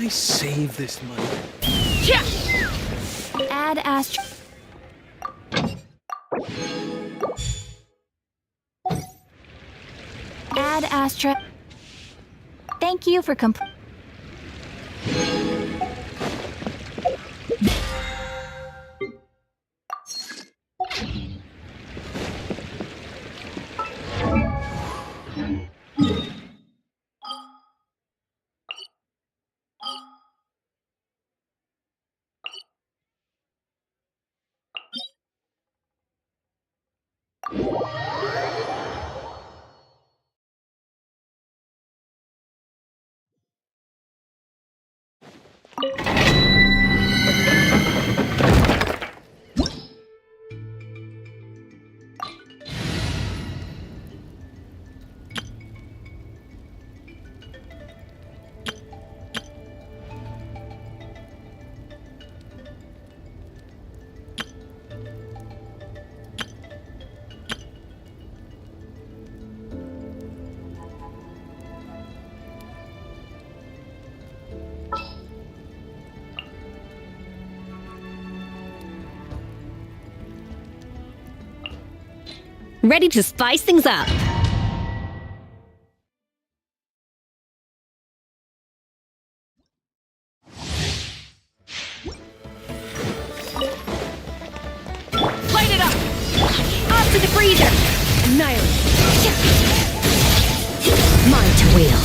I save this money? Add Astra. Add Astra. Thank you for Ready to spice things up. Light it up! Off to the freezer! Annihilate! Mine to wield.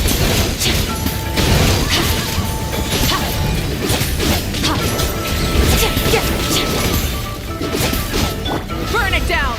Burn it down!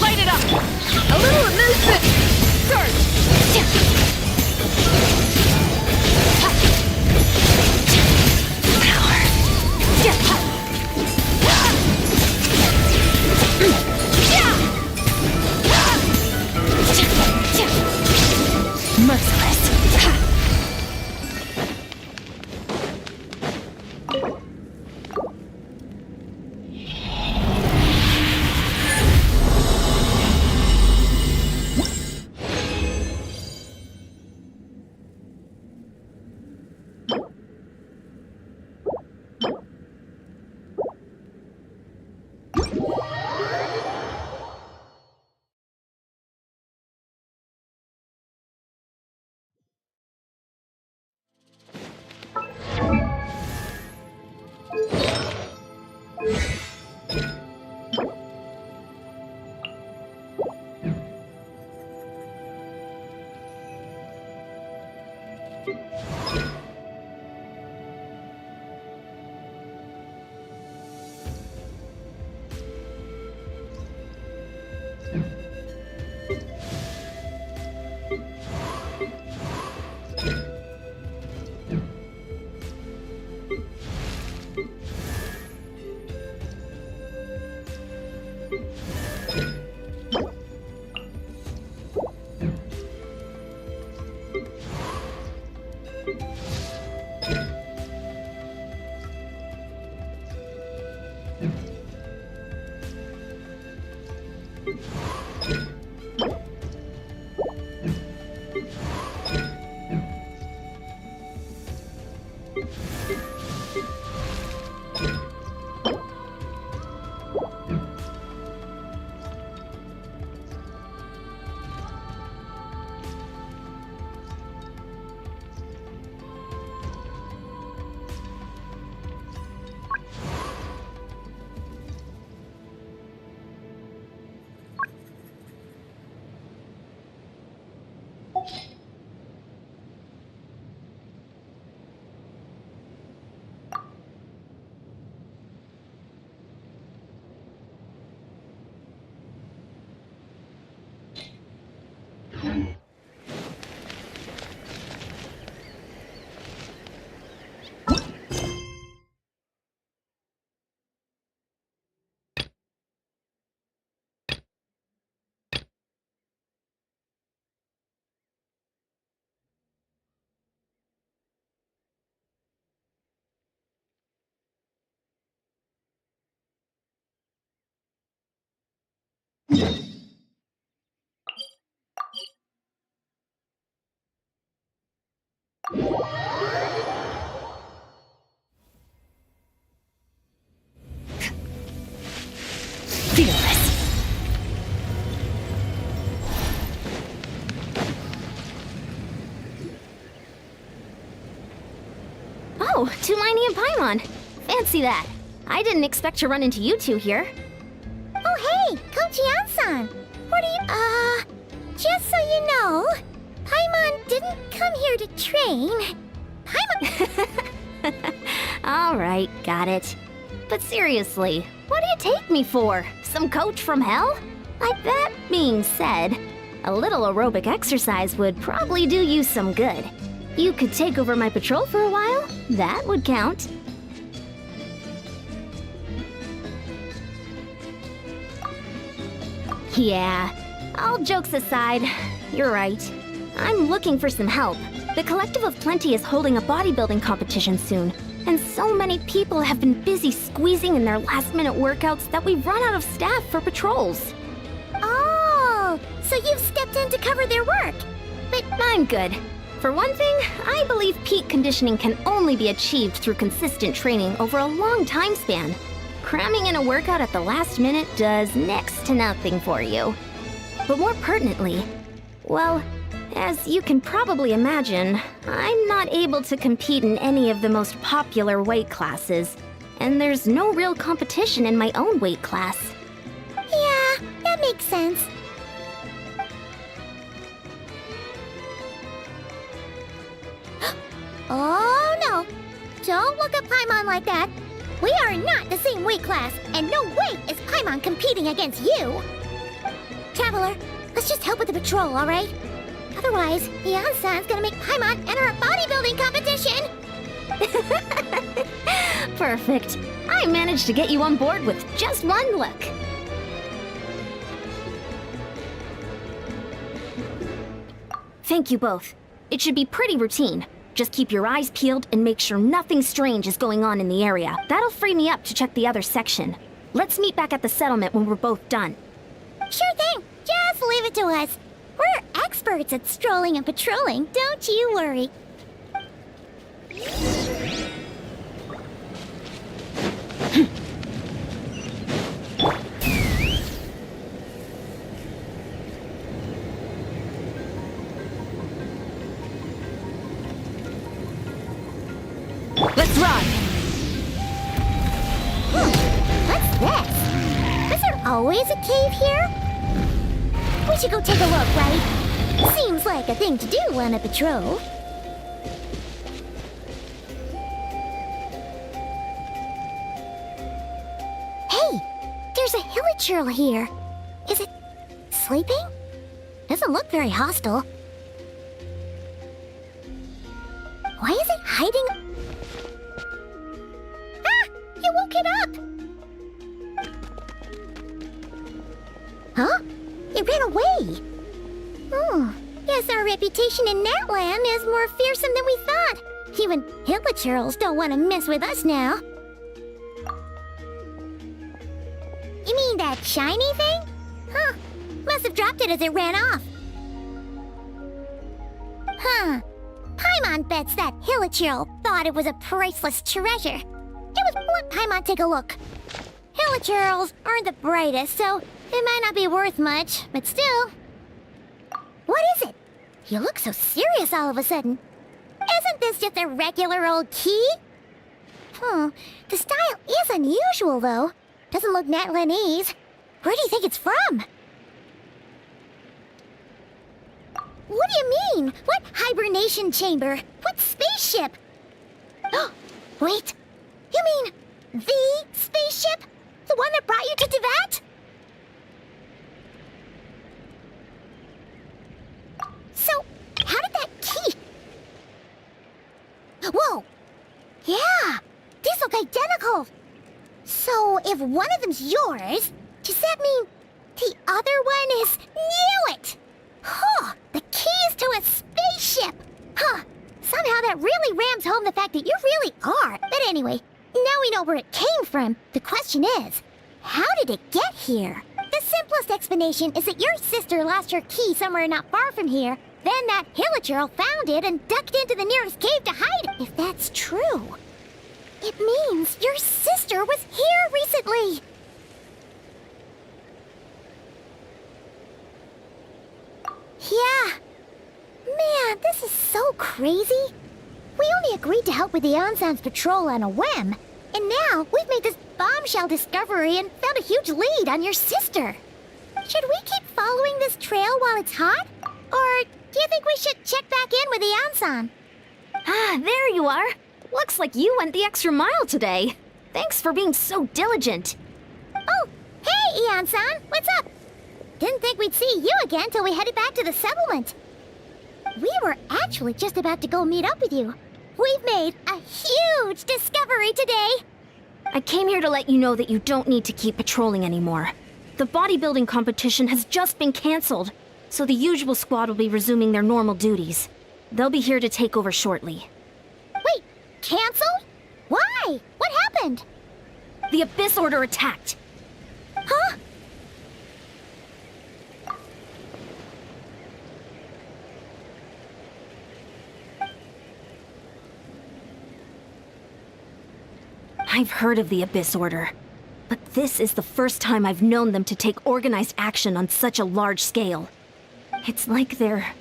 Light it up! A little amusement! Surge! Merciless! Fearless. Oh, Tulani and Paimon. Fancy that. I didn't expect to run into you two here. Oh, hey, Coach Yan-san. What are you, just so you know, Paimon didn't come here to train. Paimon... All right, got it. But seriously, what do you take me for? Some coach from hell? Like, that being said, a little aerobic exercise would probably do you some good. You could take over my patrol for a while. That would count. Yeah, all jokes aside, you're right. I'm looking for some help. The Collective of Plenty is holding a bodybuilding competition soon, and so many people have been busy squeezing in their last-minute workouts that we've run out of staff for patrols. Oh, so you've stepped in to cover their work. But I'm good. For one thing, I believe peak conditioning can only be achieved through consistent training over a long time span. Cramming in a workout at the last minute does next to nothing for you. But more pertinently, well, as you can probably imagine, I'm not able to compete in any of the most popular weight classes, and there's no real competition in my own weight class. Yeah, that makes sense. Oh no! Don't look at Paimon like that. We are not the same weight class, and no way is Paimon competing against you! Traveler, let's just help with the patrol, alright? Otherwise, Yan-san's gonna make Paimon enter a bodybuilding competition! Perfect. I managed to get you on board with just one look. Thank you both. It should be pretty routine. Just keep your eyes peeled and make sure nothing strange is going on in the area. That'll free me up to check the other section. Let's meet back at the settlement when we're both done. Sure thing! Just leave it to us. We're experts at strolling and patrolling, don't you worry. Let's run! What's this? Is there always a cave here? We should go take a look, right? Seems like a thing to do on a patrol. Hey, there's a hilichurl here. Is it sleeping? Doesn't look very hostile. Why is it hiding? Ah! You woke it up! Huh? It ran away! Oh, guess our reputation in that land is more fearsome than we thought. Even hilichurls don't want to mess with us now. You mean that shiny thing? Huh. Must have dropped it as it ran off. Huh. Paimon bets that hilichurl thought it was a priceless treasure. Let Paimon take a look. Hilichurls aren't the brightest, so it might not be worth much, but still. What is it? You look so serious all of a sudden. Isn't this just a regular old key? The style is unusual, though. Doesn't look Natlanese. Where do you think it's from? What do you mean? What hibernation chamber? What spaceship? Oh, wait. You mean the spaceship? The one that brought you to Teyvat? So, how did that key... Whoa! Yeah! These look identical! So, if one of them's yours, does that mean the other one is... Knew it! Huh! The keys to a spaceship! Huh! Somehow that really rams home the fact that you really are. But anyway, now we know where it came from. The question is, how did it get here? The The simplest explanation is that your sister lost her key somewhere not far from here. Then that hilichurl found it and ducked into the nearest cave to hide it. If that's true, it means your sister was here recently. Yeah. Man, this is so crazy. We only agreed to help with the Ansan's patrol on a whim. And now we've made this bombshell discovery and found a huge lead on your sister. Should we keep following this trail while it's hot? Or do you think we should check back in with the Ansan? Ah, there you are. Looks like you went the extra mile today. Thanks for being so diligent. Oh, hey, Ian-san, what's up? Didn't think we'd see you again till we headed back to the settlement. We were actually just about to go meet up with you. We've made a huge discovery today. I came here to let you know that you don't need to keep patrolling anymore. The bodybuilding competition has just been canceled, so the usual squad will be resuming their normal duties. They'll be here to take over shortly. Wait, canceled? Why? What happened? The Abyss Order attacked. Huh? I've heard of the Abyss Order, but this is the first time I've known them to take organized action on such a large scale. It's like they're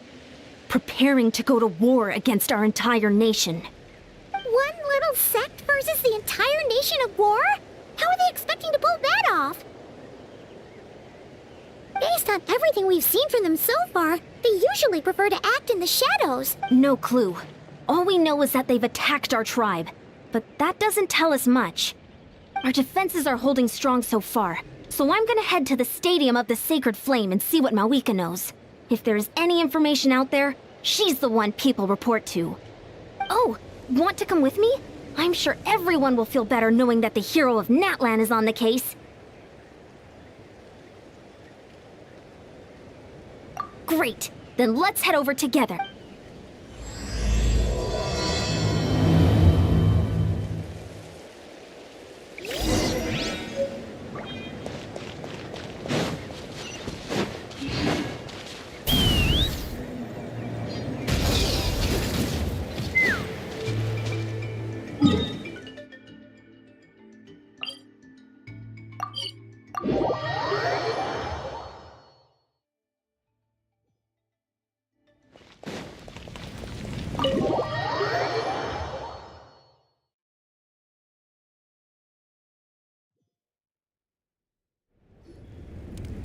preparing to go to war against our entire nation. One little sect versus the entire nation at war? How are they expecting to pull that off? Based on everything we've seen from them so far, they usually prefer to act in the shadows. No clue. All we know is that they've attacked our tribe, but that doesn't tell us much. Our defenses are holding strong so far, so I'm gonna head to the Stadium of the Sacred Flame and see what Mawika knows. If there is any information out there, she's the one people report to. Oh, want to come with me? I'm sure everyone will feel better knowing that the hero of Natlan is on the case. Great, then let's head over together.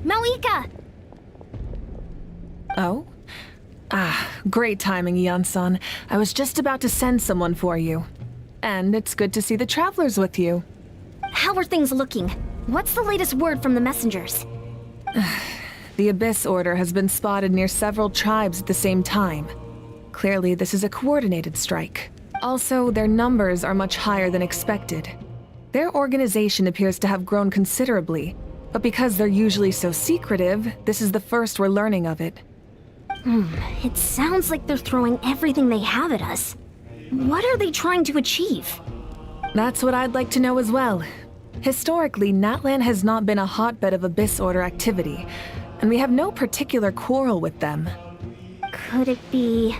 Mawika! Oh? Ah, great timing, Ian-san. I was just about to send someone for you. And it's good to see the travelers with you. How are things looking? What's the latest word from the messengers? The Abyss Order has been spotted near several tribes at the same time. Clearly, this is a coordinated strike. Also, their numbers are much higher than expected. Their organization appears to have grown considerably, but because they're usually so secretive, this is the first we're learning of it. It sounds like they're throwing everything they have at us. What are they trying to achieve? That's what I'd like to know as well. Historically, Natlan has not been a hotbed of Abyss Order activity, and we have no particular quarrel with them. Could it be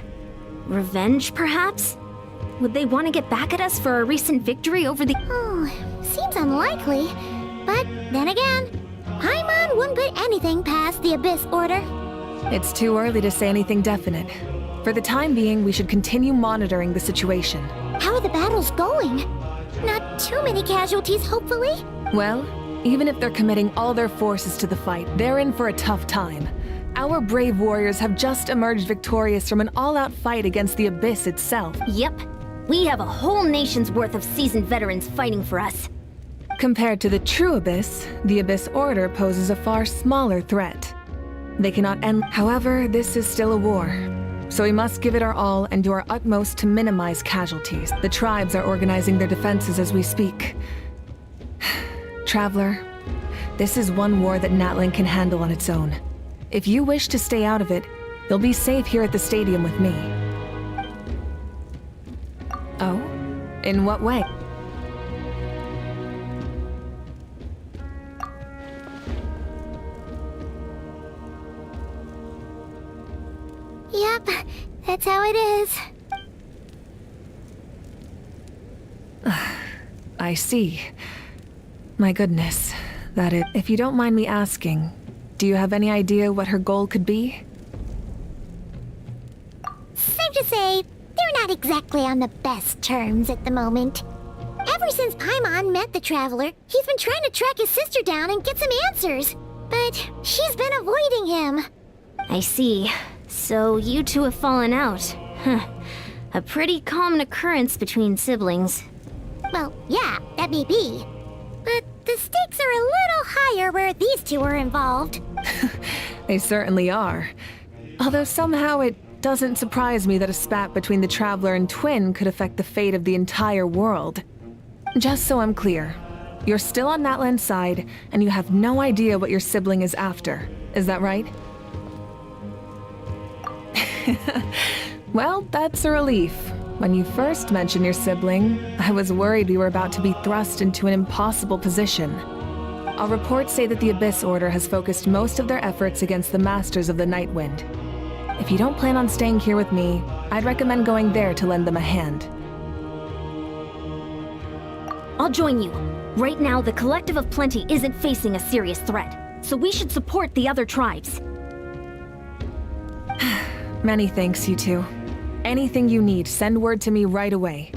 revenge, perhaps? Would they want to get back at us for a recent victory over the... Oh, seems unlikely. But then again, Paimon wouldn't put anything past the Abyss Order. It's too early to say anything definite. For the time being, we should continue monitoring the situation. How are the battles going? Not too many casualties, hopefully? Well, even if they're committing all their forces to the fight, they're in for a tough time. Our brave warriors have just emerged victorious from an all-out fight against the Abyss itself. Yep. We have a whole nation's worth of seasoned veterans fighting for us. Compared to the true Abyss, the Abyss Order poses a far smaller threat. They cannot end. However, this is still a war. So we must give it our all and do our utmost to minimize casualties. The tribes are organizing their defenses as we speak. Traveler, this is one war that Natlan can handle on its own. If you wish to stay out of it, you'll be safe here at the stadium with me. Oh? In what way? That's how it is. I see. My goodness. If you don't mind me asking, do you have any idea what her goal could be? Safe to say, they're not exactly on the best terms at the moment. Ever since Paimon met the Traveler, he's been trying to track his sister down and get some answers. But she's been avoiding him. I see. So you two have fallen out. Huh. A pretty common occurrence between siblings. Well, yeah, that may be. But the stakes are a little higher where these two are involved. They certainly are. Although somehow it doesn't surprise me that a spat between the Traveler and Twin could affect the fate of the entire world. Just so I'm clear, you're still on Natlan's side, and you have no idea what your sibling is after. Is that right? Well, that's a relief. When you first mentioned your sibling, I was worried we were about to be thrust into an impossible position. Our reports say that the Abyss Order has focused most of their efforts against the Masters of the Nightwind. If you don't plan on staying here with me, I'd recommend going there to lend them a hand. I'll join you. Right now, the Collective of Plenty isn't facing a serious threat, so we should support the other tribes. Many thanks, you two. Anything you need, send word to me right away.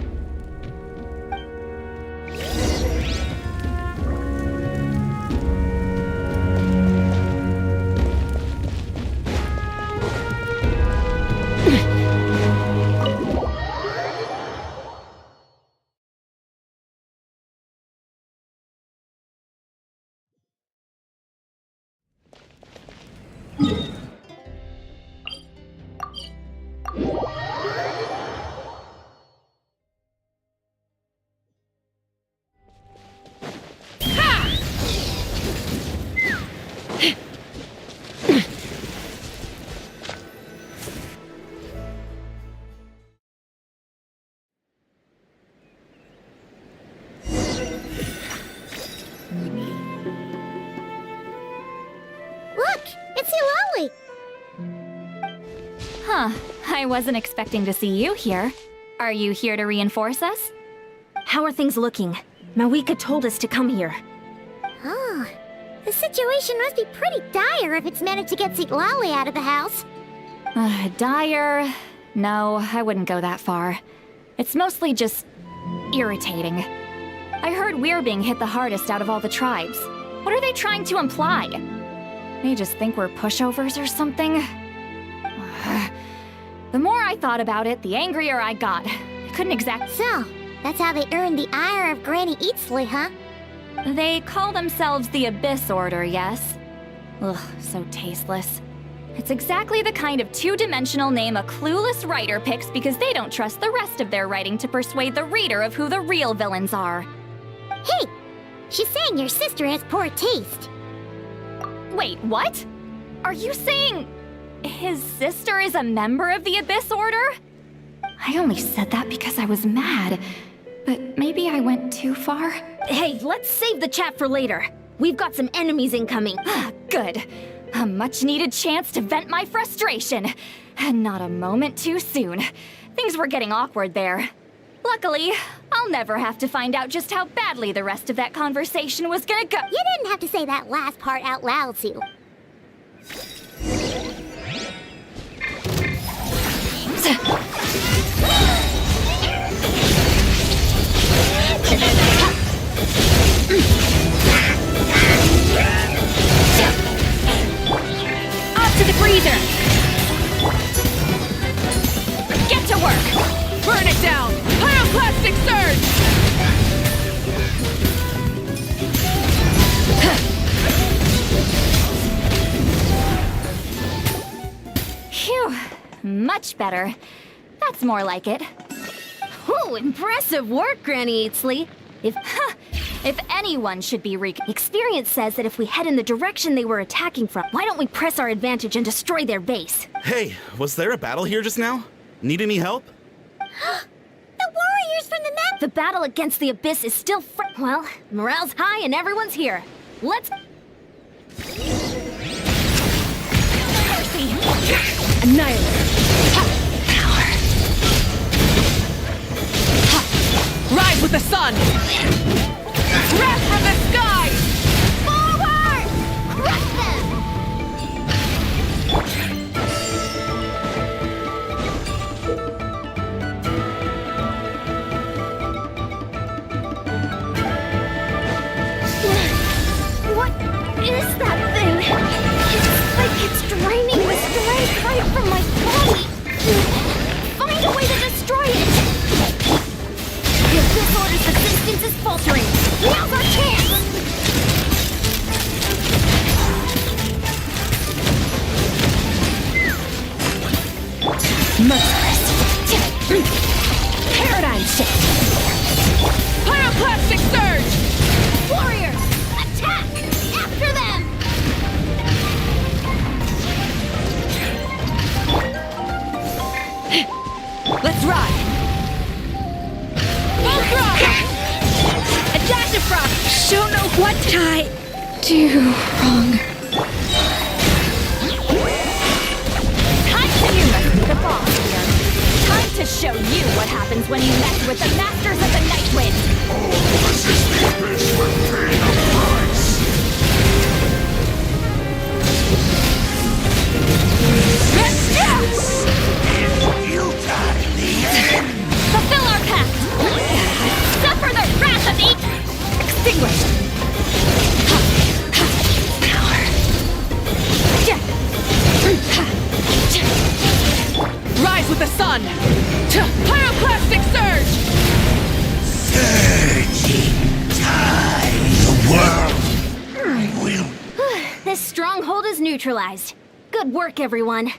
Look, it's Eulalie! Huh. I wasn't expecting to see you here. Are you here to reinforce us? How are things looking? Mawika told us to come here. Oh, the situation must be pretty dire if it's managed to get Eulalie out of the house. Dire? No, I wouldn't go that far. It's mostly just irritating. I heard we're being hit the hardest out of all the tribes. What are they trying to imply? They just think we're pushovers or something? The more I thought about it, the angrier I got. I couldn't exact. So, that's how they earned the ire of Granny Eatsley, huh? They call themselves the Abyss Order, yes? Ugh, so tasteless. It's exactly the kind of two-dimensional name a clueless writer picks because they don't trust the rest of their writing to persuade the reader of who the real villains are. Hey! She's saying your sister has poor taste. Wait, what? Are you saying his sister is a member of the Abyss Order? I only said that because I was mad, but maybe I went too far. Hey, let's save the chat for later. We've got some enemies incoming. Good. A much-needed chance to vent my frustration. Not a moment too soon. Things were getting awkward there. Luckily, I'll never have to find out just how badly the rest of that conversation was gonna go. You didn't have to say that last part out loud, Sue. Off to the freezer! Get to work! Burn it down! Pyroclastic surge! Phew, much better. That's more like it. Ooh, impressive work, Granny Eatsley. If anyone should be Experience says that if we head in the direction they were attacking from, why don't we press our advantage and destroy their base? Hey, was there a battle here just now? Need any help? The warriors from the map! The battle against the Abyss is still well, morale's high and everyone's here. Let's... Annihilate! Rise with the sun! Wrath from the sky! Forward! Crush them! What is that thing? It's like it's draining the strength right from my body. Find a way to destroy it! If this order's resistance is faltering, now's our chance! Merciless. Paradigm shift. Pyroclastic surge! Warriors, attack! After them! Let's ride. Adaptifrost! Don't know what I do wrong. Time to you must be the boss here. Time to show you what happens when you mess with the masters of the Night Wind. Fulfill our pact! Suffer the wrath of each! Extinguished. Power. Rise with the sun! Pyroclastic surge! This stronghold is neutralized. Good work, everyone.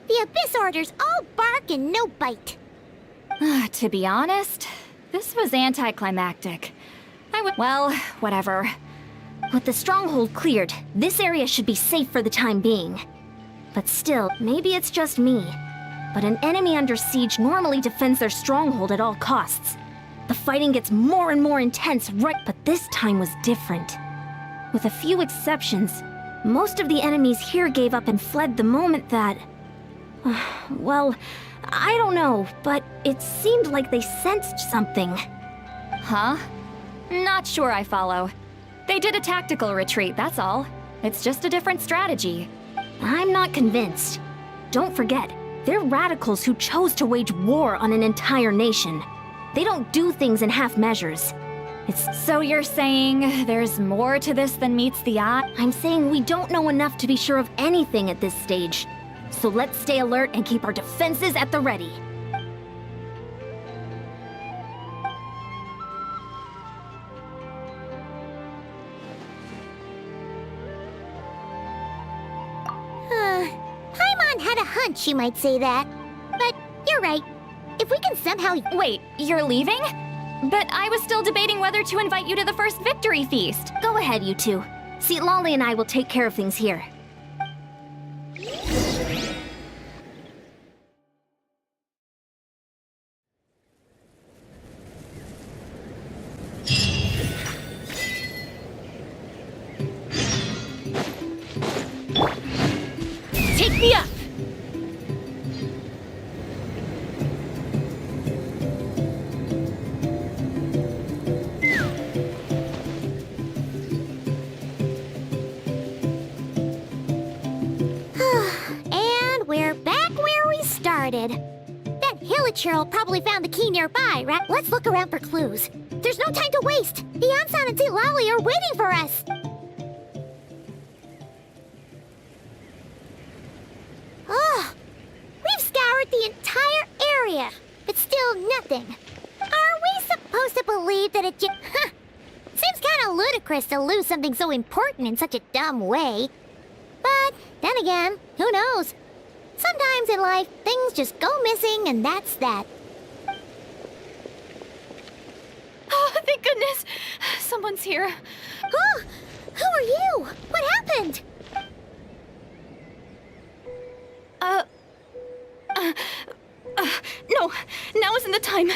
The Abyss Order's all bark and no bite. To be honest, this was anticlimactic. Well, whatever. With the stronghold cleared, this area should be safe for the time being. But still, maybe it's just me. But an enemy under siege normally defends their stronghold at all costs. The fighting gets more and more intense, right? But this time was different. With a few exceptions, most of the enemies here gave up and fled the moment that... well, I don't know, but it seemed like they sensed something. Huh? Not sure I follow. They did a tactical retreat, that's all. It's just a different strategy. I'm not convinced. Don't forget, they're radicals who chose to wage war on an entire nation. They don't do things in half measures. So you're saying there's more to this than meets the eye? I'm saying we don't know enough to be sure of anything at this stage. So let's stay alert and keep our defenses at the ready. Paimon had a hunch you might say that. But you're right. If we can somehow... Wait, you're leaving? But I was still debating whether to invite you to the first victory feast. Go ahead, you two. See, Lolly and I will take care of things here. Take me up! And we're back where we started. That Hilichurl probably found the key nearby, right? Let's look around for clues. There's no time to waste. Beyonsan and St. Lolly are waiting for us. Oh, we've scoured the entire area, but still nothing. Are we supposed to believe that it just... Seems kind of ludicrous to lose something so important in such a dumb way. But then again, who knows? Sometimes in life, things just go missing and that's that. Oh, thank goodness! Someone's here. Oh, who are you? What happened? No, now isn't the time.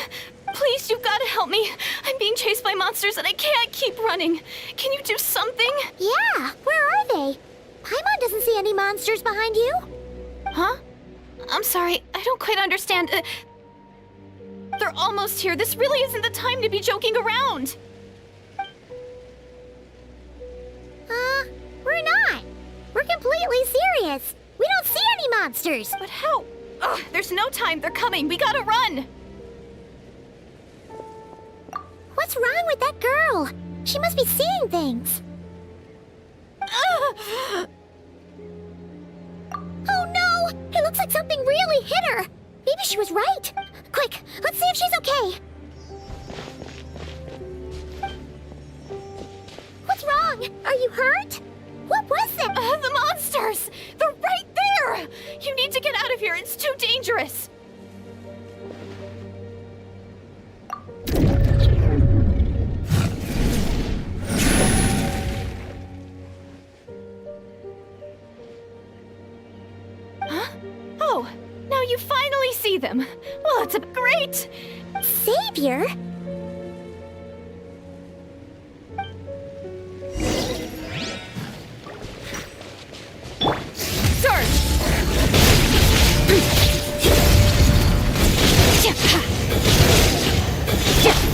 Please, you've got to help me. I'm being chased by monsters and I can't keep running. Can you do something? Yeah, where are they? Paimon doesn't see any monsters behind you. Huh? I'm sorry, I don't quite understand. They're almost here. This really isn't the time to be joking around. We're not. We're completely serious. We don't see any monsters. But how? Ugh, there's no time. They're coming. We gotta run. What's wrong with that girl? She must be seeing things. Oh no! It looks like something really hit her. Maybe she was right. Quick, let's see if she's okay. What's wrong? Are you hurt? What was it? The monsters! They're right there! You need to get out of here. It's too dangerous. Huh? Oh, now you finally see them. Well, it's a great... Savior?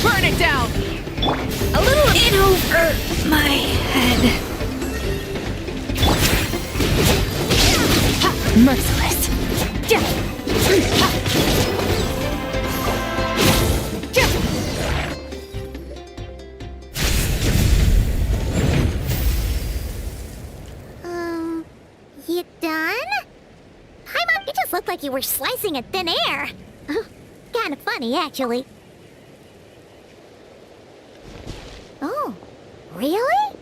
Burn it down! A little in over my head. Merciless. You done? Paimon, it just looked like you were slicing at thin air. Kinda funny, actually. Oh, really?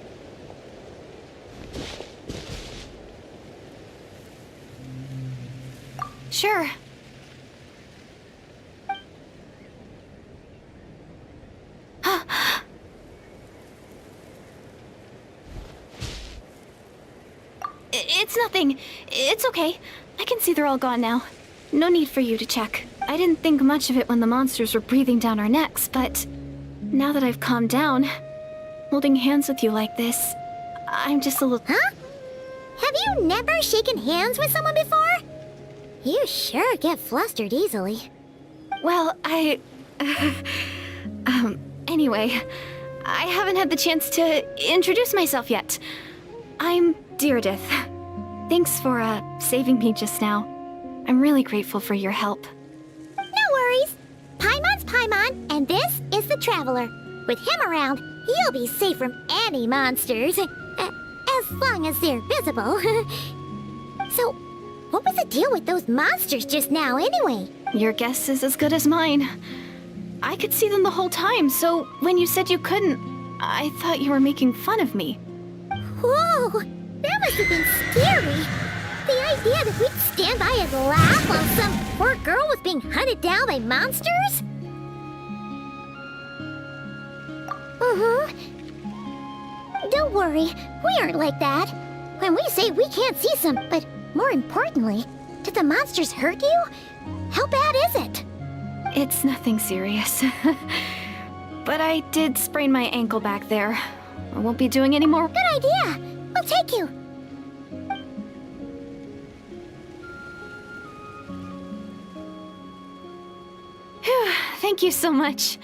Sure. It's nothing. It's okay. I can see they're all gone now. No need for you to check. I didn't think much of it when the monsters were breathing down our necks, but now that I've calmed down, holding hands with you like this, I'm just a little... Huh? Have you never shaken hands with someone before? You sure get flustered easily. Well, anyway, I haven't had the chance to introduce myself yet. I'm Deirdith. Thanks for, saving me just now. I'm really grateful for your help. No worries. Paimon's Paimon, and this is the Traveler. With him around, you'll be safe from any monsters. As long as they're visible. So, what was the deal with those monsters just now, anyway? Your guess is as good as mine. I could see them the whole time, so when you said you couldn't, I thought you were making fun of me. Whoa! That must have been scary. The idea that we'd stand by and laugh while some poor girl was being hunted down by monsters? Don't worry, we aren't like that. When we say we can't see some, but more importantly, did the monsters hurt you? How bad is it? It's nothing serious. But I did sprain my ankle back there. I won't be doing any more. Good idea. We'll take you. Thank you so much.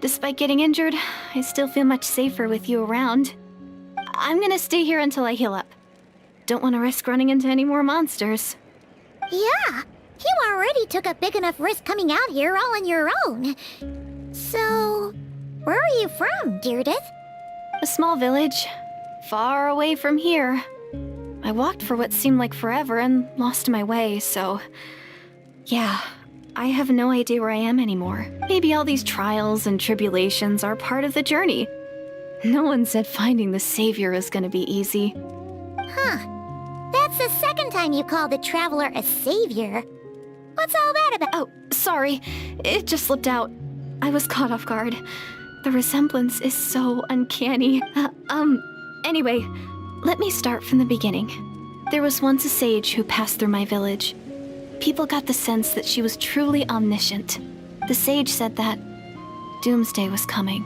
Despite getting injured, I still feel much safer with you around. I'm gonna stay here until I heal up. Don't want to risk running into any more monsters. Yeah, you already took a big enough risk coming out here all on your own. So, where are you from, Deirdith? A small village, far away from here. I walked for what seemed like forever and lost my way, so... yeah, I have no idea where I am anymore. Maybe all these trials and tribulations are part of the journey. No one said finding the Savior is gonna be easy. Huh. That's the second time you called the Traveler a savior. What's all that about? Oh, sorry. It just slipped out. I was caught off guard. The resemblance is so uncanny. Anyway, let me start from the beginning. There was once a sage who passed through my village. People got the sense that she was truly omniscient. The sage said that doomsday was coming.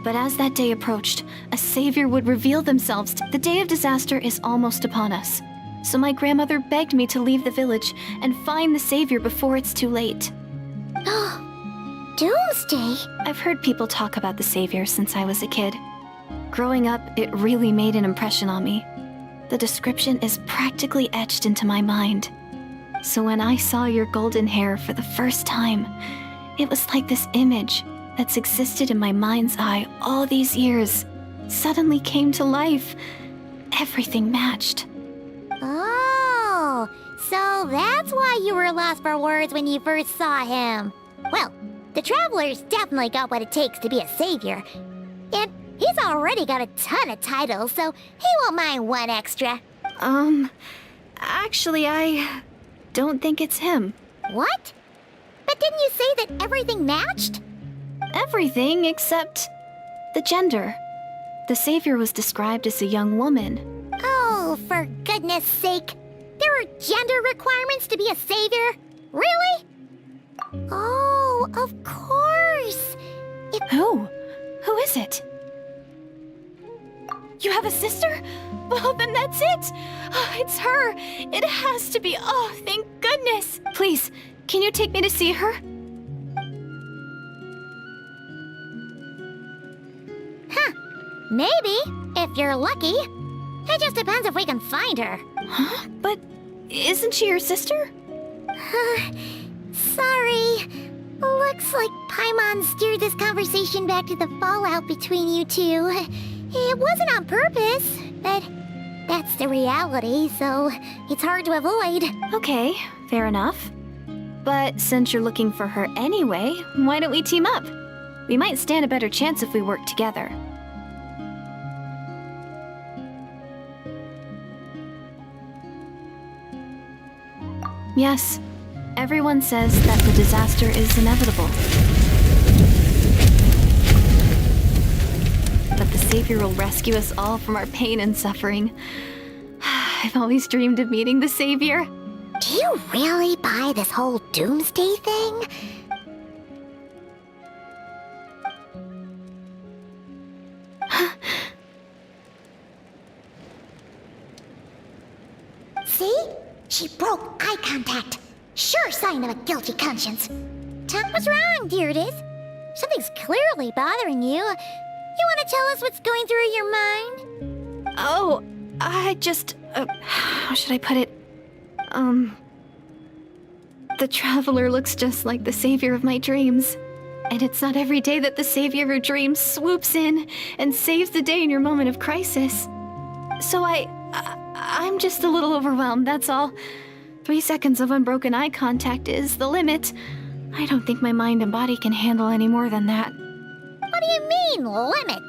But as that day approached, a savior would reveal themselves. The day of disaster is almost upon us. So my grandmother begged me to leave the village and find the savior before it's too late. Doomsday? I've heard people talk about the Savior since I was a kid. Growing up, it really made an impression on me. The description is practically etched into my mind. So when I saw your golden hair for the first time, it was like this image that's existed in my mind's eye all these years suddenly came to life. Everything matched. Oh, so that's why you were lost for words when you first saw him. Well, the Traveler's definitely got what it takes to be a savior. And he's already got a ton of titles, so he won't mind one extra. Actually, I don't think it's him. What? But didn't you say that everything matched? Everything except the gender. The Savior was described as a young woman. Oh, for goodness sake. There are gender requirements to be a savior? Really? Oh, of course. Who? Who is it? You have a sister? Well, then that's it. Oh, it's her. It has to be. Oh, thank goodness. Please, can you take me to see her? Huh. Maybe, if you're lucky. It just depends if we can find her. Huh? But isn't she your sister? Sorry. Looks like Paimon steered this conversation back to the fallout between you two. It wasn't on purpose, but that's the reality, so it's hard to avoid. Okay, fair enough. But since you're looking for her anyway, why don't we team up? We might stand a better chance if we work together. Yes, everyone says that the disaster is inevitable. But the Savior will rescue us all from our pain and suffering. I've always dreamed of meeting the Savior. Do you really buy this whole doomsday thing? See? She broke eye contact. Sure sign of a guilty conscience. What's wrong, Deirdis? Something's clearly bothering you. You want to tell us what's going through your mind? Oh, I just... how should I put it? The Traveler looks just like the Savior of my dreams. And it's not every day that the Savior of your dreams swoops in and saves the day in your moment of crisis. So I'm just a little overwhelmed, that's all. 3 seconds of unbroken eye contact is the limit. I don't think my mind and body can handle any more than that. What do you mean, limit?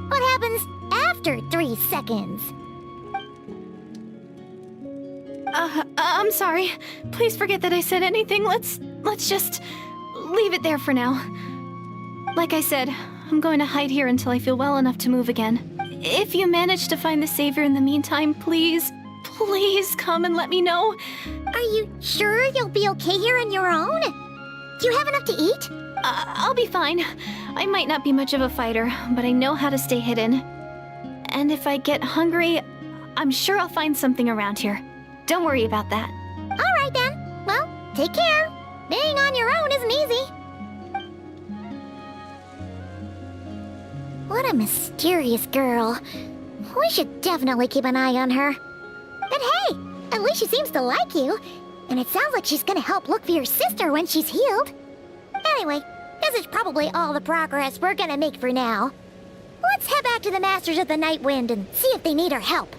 What happens after 3 seconds? I'm sorry. Please forget that I said anything. Let's just leave it there for now. Like I said, I'm going to hide here until I feel well enough to move again. If you manage to find the Savior in the meantime, please come and let me know. Are you sure you'll be okay here on your own? Do you have enough to eat? I'll be fine. I might not be much of a fighter, but I know how to stay hidden. And if I get hungry, I'm sure I'll find something around here. Don't worry about that. All right then. Well, take care. Being on your own isn't easy. What a mysterious girl. We should definitely keep an eye on her. But hey, at least she seems to like you. And it sounds like she's gonna help look for your sister when she's healed. Anyway, this is probably all the progress we're gonna make for now. Let's head back to the Masters of the Night Wind and see if they need our help.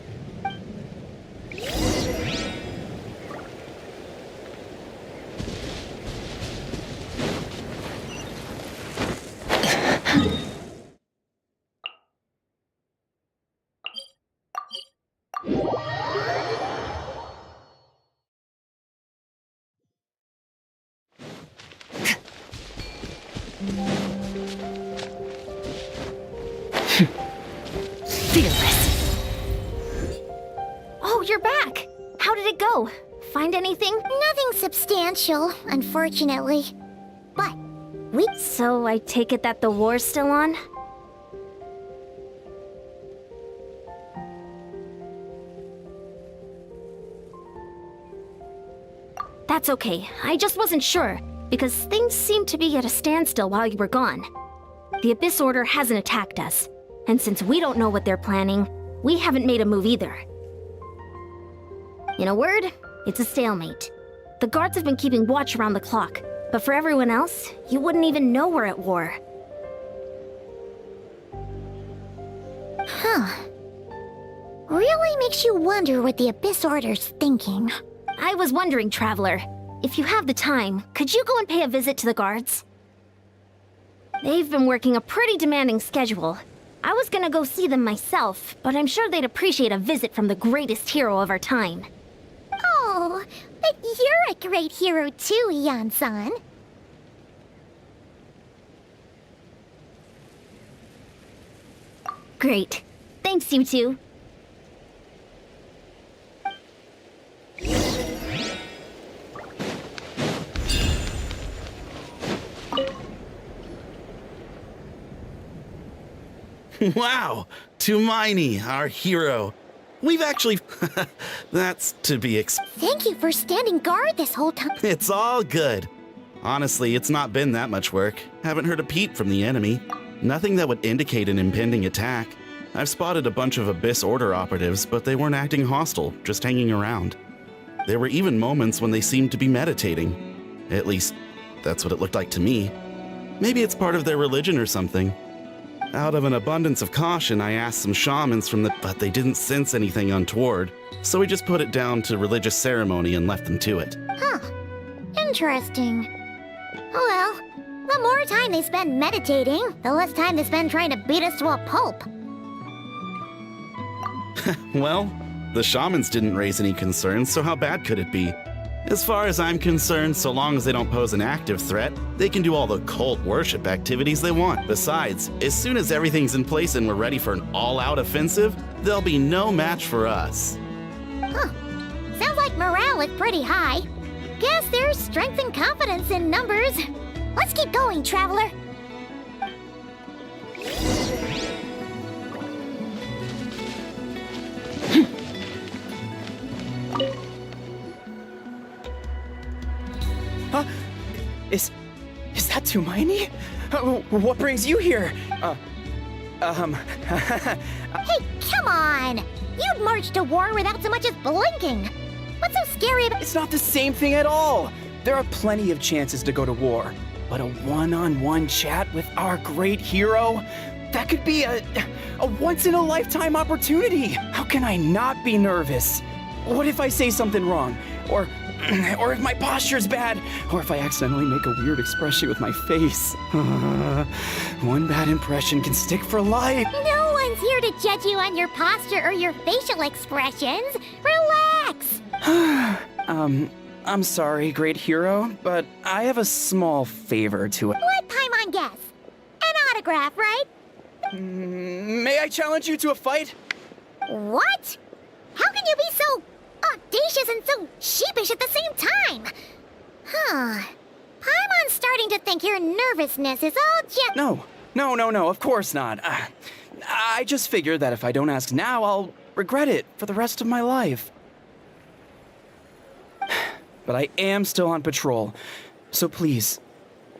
Fearless. Oh, you're back! How did it go? Find anything? Nothing substantial, unfortunately. But So I take it that the war's still on? That's okay. I just wasn't sure. because things seemed to be at a standstill while you were gone. The Abyss Order hasn't attacked us, and since we don't know what they're planning, we haven't made a move either. In a word, it's a stalemate. The guards have been keeping watch around the clock, but for everyone else, you wouldn't even know we're at war. Huh. Really makes you wonder what the Abyss Order's thinking. I was wondering, Traveler, if you have the time, could you go and pay a visit to the guards? They've been working a pretty demanding schedule. I was gonna go see them myself, but I'm sure they'd appreciate a visit from the greatest hero of our time. Oh, but you're a great hero too, Yan-san. Great. Thanks, you two. Wow, Tumaini, our hero. We've actually... That's to be Thank you for standing guard this whole time. It's all good. Honestly, it's not been that much work. Haven't heard a peep from the enemy. Nothing that would indicate an impending attack. I've spotted a bunch of Abyss Order operatives, but they weren't acting hostile, just hanging around. There were even moments when they seemed to be meditating. At least, that's what it looked like to me. Maybe it's part of their religion or something. Out of an abundance of caution, I asked some shamans but they didn't sense anything untoward, so we just put it down to religious ceremony and left them to it. Huh. Interesting. Oh well, the more time they spend meditating, the less time they spend trying to beat us to a pulp. Well, the shamans didn't raise any concerns, so how bad could it be? As far as I'm concerned, so long as they don't pose an active threat, they can do all the cult worship activities they want. Besides, as soon as everything's in place and we're ready for an all-out offensive, there'll be no match for us. Huh. Sounds like morale is pretty high. Guess there's strength and confidence in numbers. Let's keep going, Traveler. Huh? Is that Tumaini? What brings you here? Hey, come on! You'd march to war without so much as blinking. What's so scary about... It's not the same thing at all. There are plenty of chances to go to war, but a one-on-one chat with our great hero? That could be a once-in-a-lifetime opportunity. How can I not be nervous? What if I say something wrong? Or if my posture's bad, or if I accidentally make a weird expression with my face. One bad impression can stick for life. No one's here to judge you on your posture or your facial expressions. Relax! I'm sorry, great hero, but I have a small favor to it. Let Paimon guess. An autograph, right? May I challenge you to a fight? What? How can you be so audacious and so sheepish at the same time? Huh. Paimon's starting to think your nervousness is all just... No, of course not. I just figured that if I don't ask now, I'll regret it for the rest of my life. But I am still on patrol, so please,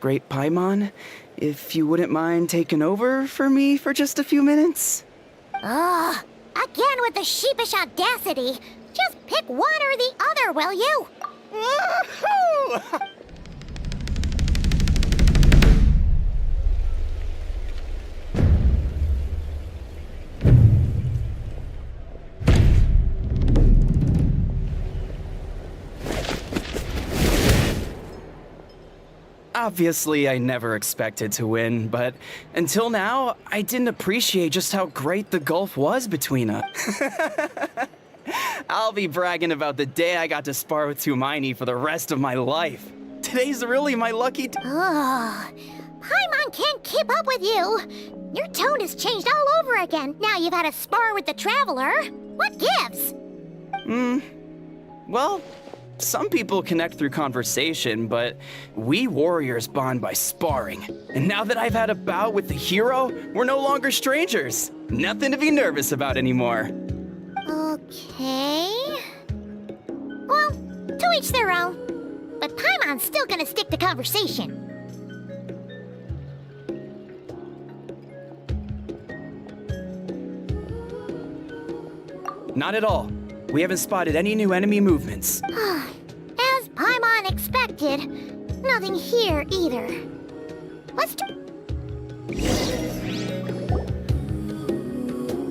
Great Paimon, if you wouldn't mind taking over for me for just a few minutes? Ugh. Again with the sheepish audacity. Just pick one or the other, will you? Obviously, I never expected to win, but until now, I didn't appreciate just how great the gulf was between us. I'll be bragging about the day I got to spar with Tumaini for the rest of my life. Today's really my lucky Ugh. Paimon can't keep up with you. Your tone has changed all over again. Now you've had a spar with the Traveler. What gives? Well, some people connect through conversation, but we warriors bond by sparring. And now that I've had a bout with the hero, we're no longer strangers. Nothing to be nervous about anymore. Okay. Well, to each their own. But Paimon Paimon's still gonna stick to conversation. Not at all. We haven't spotted any new enemy movements. As Paimon expected, nothing here either. Let's do...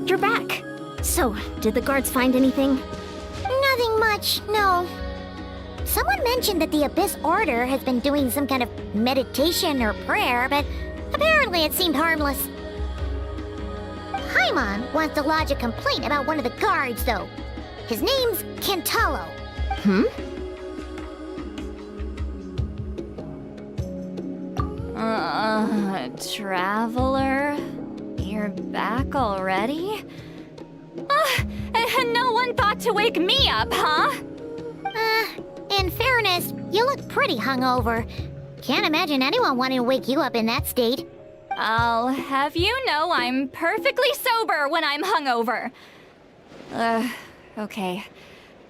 You're back. So, did the guards find anything? Nothing much, no. Someone mentioned that the Abyss Order has been doing some kind of meditation or prayer, but apparently it seemed harmless. Paimon wants to lodge a complaint about one of the guards, though. His name's Kentalo. Traveler? You're back already? And no one thought to wake me up, huh? In fairness, you look pretty hungover. Can't imagine anyone wanting to wake you up in that state. I'll have you know I'm perfectly sober when I'm hungover. Okay.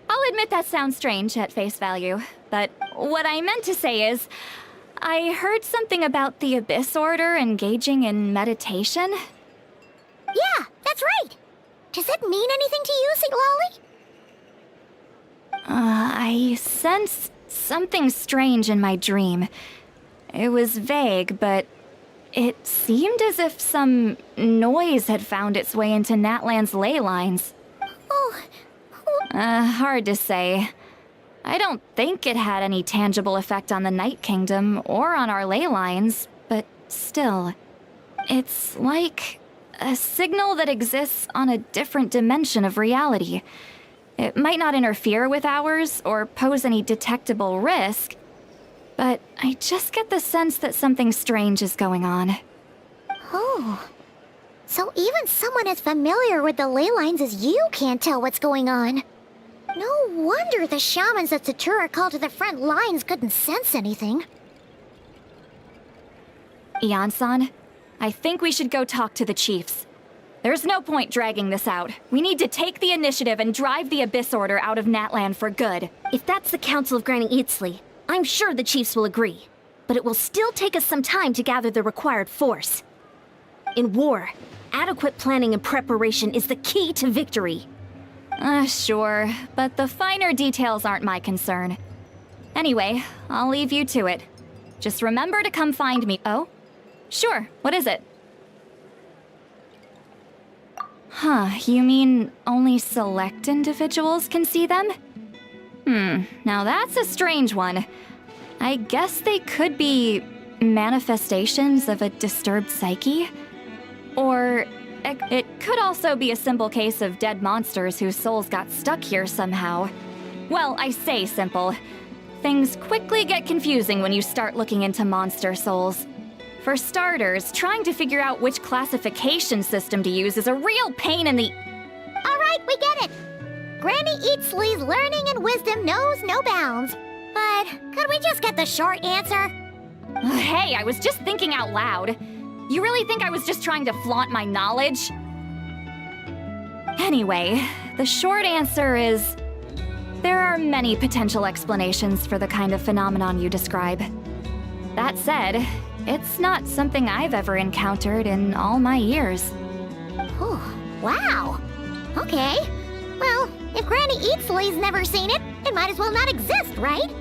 I'll admit that sounds strange at face value, but what I meant to say is, I heard something about the Abyss Order engaging in meditation. Yeah, that's right. Does that mean anything to you, St. Lolly? I sensed something strange in my dream. It was vague, but it seemed as if some noise had found its way into Natlan's ley lines. Oh, Hard to say. I don't think it had any tangible effect on the Night Kingdom or on our ley lines, but still. It's like a signal that exists on a different dimension of reality. It might not interfere with ours or pose any detectable risk, but I just get the sense that something strange is going on. oh. So even someone as familiar with the ley lines as you can't tell what's going on. No wonder the shamans that Satura called to the front lines couldn't sense anything. Ian-san, I think we should go talk to the chiefs. There's no point dragging this out. We need to take the initiative and drive the Abyss Order out of Natlan for good. If that's the Council of Granny Eatsley, I'm sure the chiefs will agree. But it will still take us some time to gather the required force. In war, adequate planning and preparation is the key to victory. Sure, but the finer details aren't my concern. Anyway, I'll leave you to it. Just remember to come find me. Oh? Sure, what is it? Huh, you mean only select individuals can see them? Now that's a strange one. I guess they could be manifestations of a disturbed psyche? Or it could also be a simple case of dead monsters whose souls got stuck here somehow. Well, I say simple. Things quickly get confusing when you start looking into monster souls. For starters, trying to figure out which classification system to use is a real pain in the... All right, we get it. Granny Eatsley's learning and wisdom knows no bounds. But could we just get the short answer? Hey, I was just thinking out loud. You really think I was just trying to flaunt my knowledge? Anyway, the short answer is... there are many potential explanations for the kind of phenomenon you describe. That said, it's not something I've ever encountered in all my years. Oh, wow. Okay. Well, if Granny Eatsley's never seen it, it might as well not exist, right?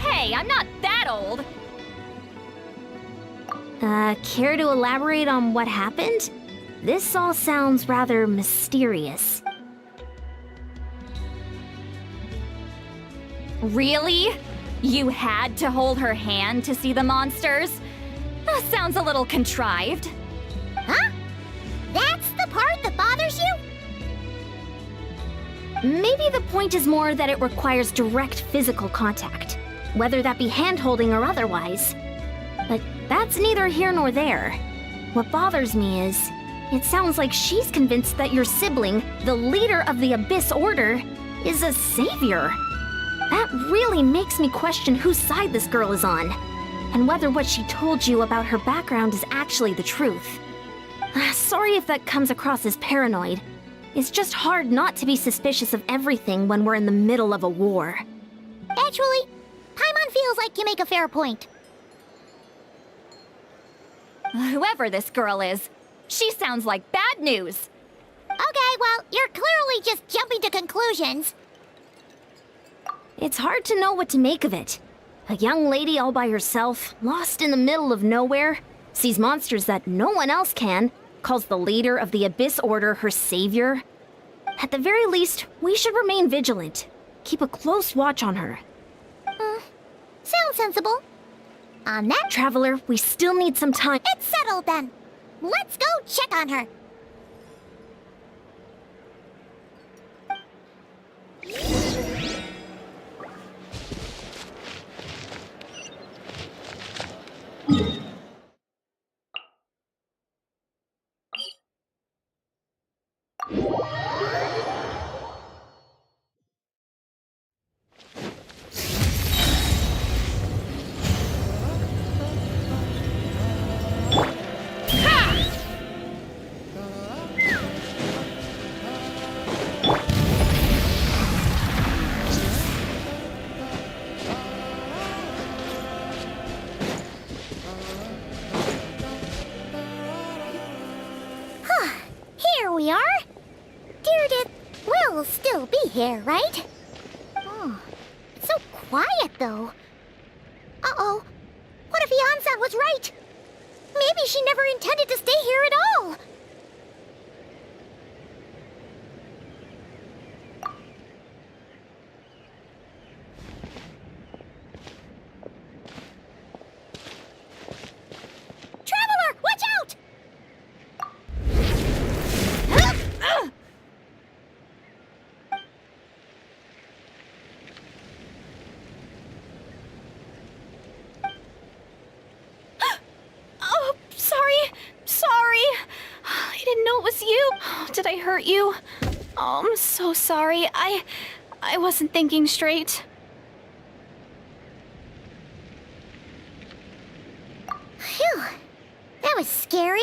Hey, I'm not that old! Care to elaborate on what happened? This all sounds rather mysterious. Really? You had to hold her hand to see the monsters? That sounds a little contrived. Huh? That's the part that bothers you? Maybe the point is more that it requires direct physical contact, whether that be hand-holding or otherwise. But that's neither here nor there. What bothers me is, it sounds like she's convinced that your sibling, the leader of the Abyss Order, is a savior. That really makes me question whose side this girl is on, and whether what she told you about her background is actually the truth. Sorry if that comes across as paranoid. It's just hard not to be suspicious of everything when we're in the middle of a war. Actually, Feels like you make a fair point. Whoever this girl is, she sounds like bad news. Okay, well, you're clearly just jumping to conclusions. It's hard to know what to make of it. A young lady all by herself, lost in the middle of nowhere, sees monsters that no one else can, calls the leader of the Abyss Order her savior. At the very least, we should remain vigilant. Keep a close watch on her. Sounds sensible. On that, Traveler, we still need some time. it's settled then. Let's go check on her. Here we are. Deirdre will still be here, right? Oh, it's so quiet, though. Uh-oh. What if Yansan was right? Maybe she never intended to stay here at all. Traveler, watch out! Oh, sorry. I didn't know it was you. Did I hurt you? Oh, I'm so sorry. I wasn't thinking straight. Phew. That was scary.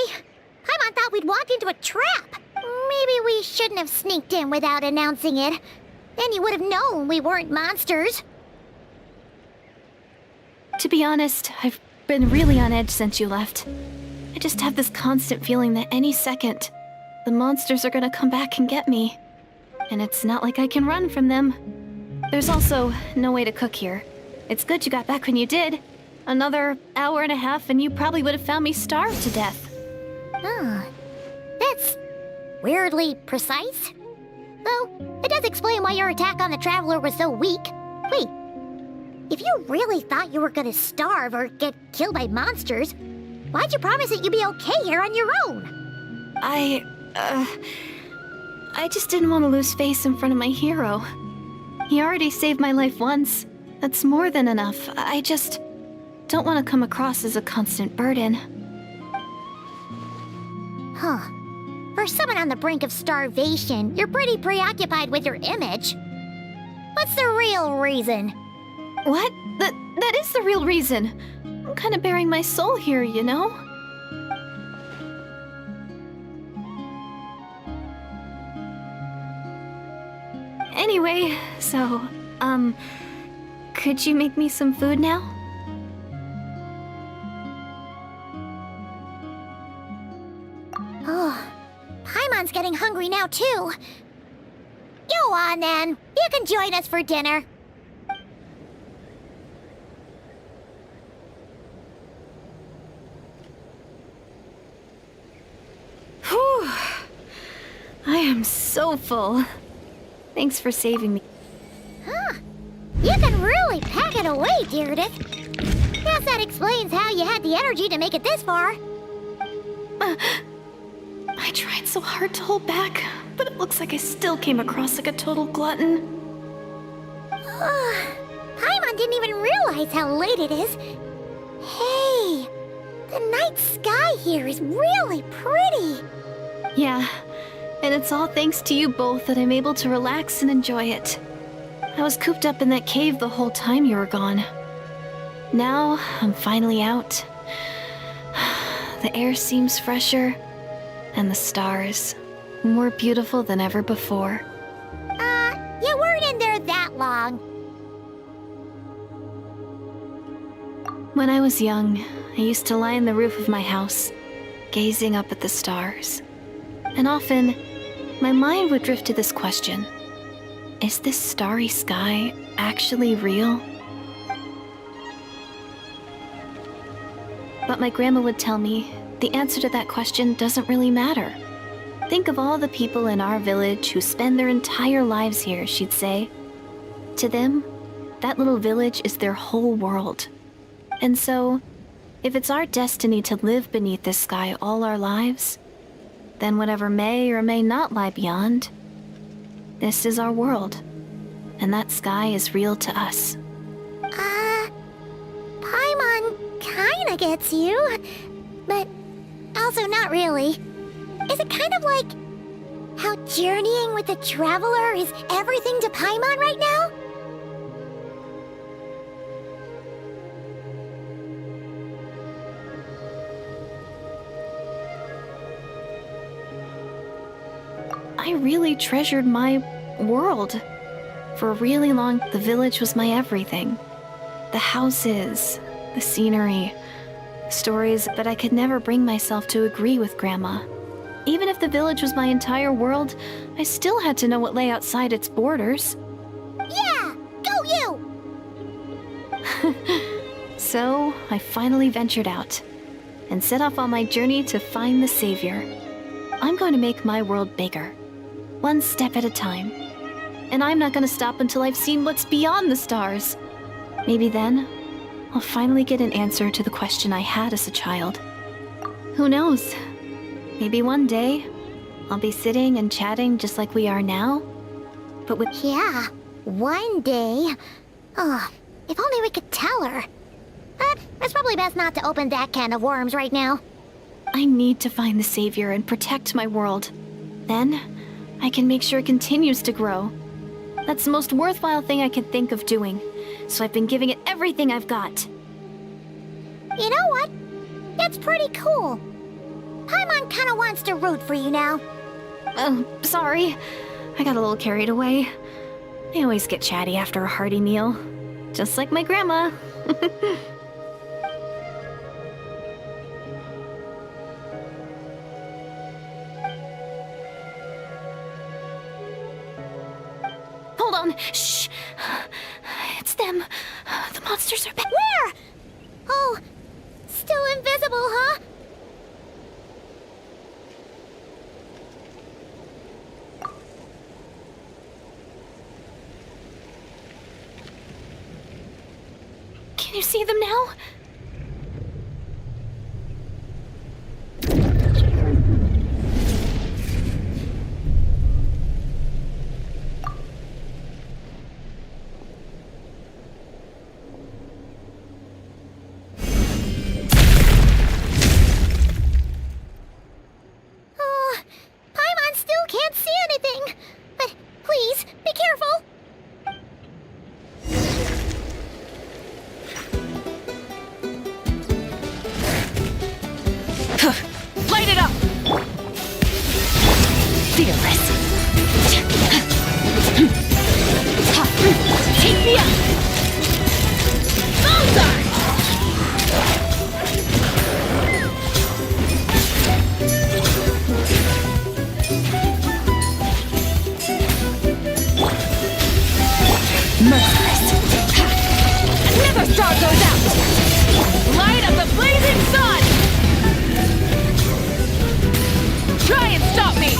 Paimon thought we'd walked into a trap. Maybe we shouldn't have sneaked in without announcing it. Then you would have known we weren't monsters. To be honest, I've been really on edge since you left. I just have this constant feeling that any second, the monsters are gonna come back and get me. And it's not like I can run from them. There's also no way to cook here. It's good you got back when you did. Another hour and a half and you probably would have found me starved to death. Oh, that's weirdly precise. Though, it does explain why your attack on the Traveler was so weak. Wait, if you really thought you were gonna starve or get killed by monsters, why'd you promise that you'd be okay here on your own? I just didn't want to lose face in front of my hero. He already saved my life once. That's more than enough. I just don't want to come across as a constant burden. Huh. For someone on the brink of starvation, you're pretty preoccupied with your image. What's the real reason? What? That is the real reason. I'm kind of bearing my soul here, you know? Anyway, so, could you make me some food now? Oh, Paimon's getting hungry now, too. Go on, then. You can join us for dinner. Whew. I am so full. Thanks for saving me. Huh. You can really pack it away, Deirdre. Guess that explains how you had the energy to make it this far. I tried so hard to hold back, but it looks like I still came across like a total glutton. Paimon didn't even realize how late it is. Hey, the night sky here is really pretty. Yeah, and it's all thanks to you both that I'm able to relax and enjoy it. I was cooped up in that cave the whole time you were gone. Now, I'm finally out. The air seems fresher, and the stars more beautiful than ever before. You weren't in there that long. When I was young, I used to lie on the roof of my house, gazing up at the stars. And often, my mind would drift to this question. Is this starry sky actually real? But my grandma would tell me the answer to that question doesn't really matter. Think of all the people in our village who spend their entire lives here, she'd say. To them, that little village is their whole world. And so, if it's our destiny to live beneath this sky all our lives, then whatever may or may not lie beyond, this is our world. And that sky is real to us. Paimon kinda gets you, but also not really. Is it kind of like how journeying with the traveler is everything to Paimon right now? I really treasured my world. For a really long, the village was my everything. The houses, the scenery, stories, but I could never bring myself to agree with Grandma. Even if the village was my entire world, I still had to know what lay outside its borders. Yeah! Go you! So, I finally ventured out and set off on my journey to find the Savior. I'm going to make my world bigger, one step at a time. And I'm not going to stop until I've seen what's beyond the stars. Maybe then, I'll finally get an answer to the question I had as a child. Who knows? Maybe one day, I'll be sitting and chatting just like we are now, but with... Yeah, one day. Oh, if only we could tell her. But it's probably best not to open that can of worms right now. I need to find the Savior and protect my world. Then, I can make sure it continues to grow. That's the most worthwhile thing I can think of doing, so I've been giving it everything I've got. You know what? That's pretty cool. Paimon kinda wants to root for you now. Oh, sorry. I got a little carried away. I always get chatty after a hearty meal. Just like my grandma. Hold on. Shh. It's them. The monsters are back. Where? Oh, still invisible, huh? Can you see them now? Oh, Paimon still can't see anything. But please, be careful. Light it up! Fearless. Take me up! Bullseye! Merciless. Another star goes out! Light of the blazing sun! Try and stop me!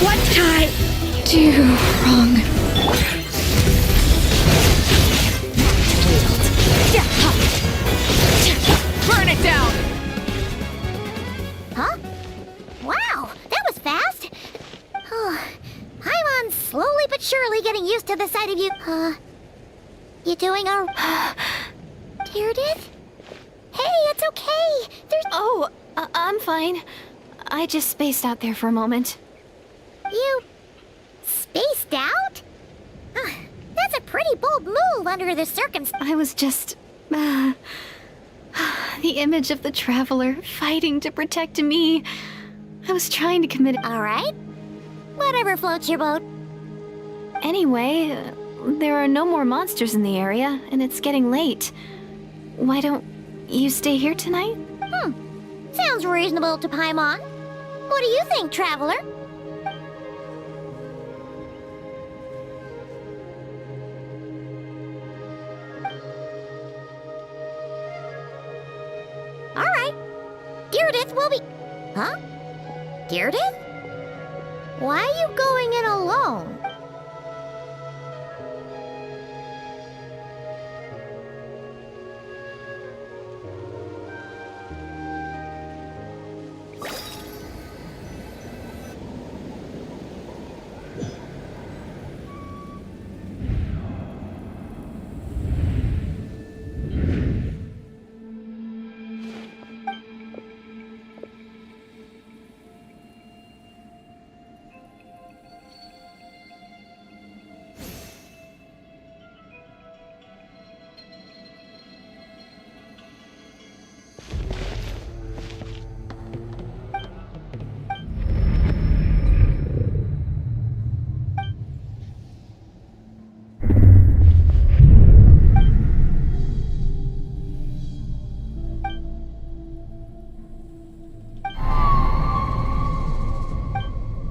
What did I do wrong? Burn it down! Huh? Wow, that was fast. Oh, Paimon's slowly but surely getting used to the sight of you. You doing all... Teardith? Hey, it's okay. There's... Oh, I'm fine. I just spaced out there for a moment. You... spaced out? That's a pretty bold move under the circumstances. I was just... the image of the traveler fighting to protect me. I was trying to commit. Alright? Whatever floats your boat. Anyway, there are no more monsters in the area, and it's getting late. Why don't you stay here tonight? Sounds reasonable to Paimon. What do you think, traveler? Alright. Deirdith will be... Huh? Deirdith? Why are you going in alone?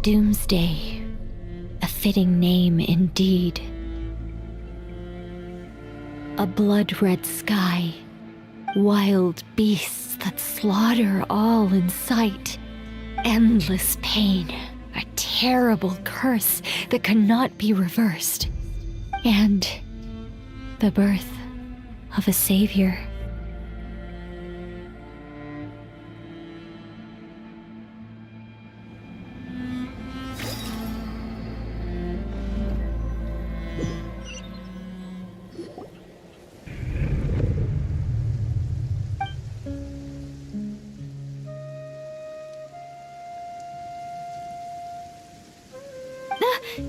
Doomsday. A fitting name indeed. A blood-red sky. Wild beasts that slaughter all in sight. Endless pain. A terrible curse that cannot be reversed. And the birth of a savior.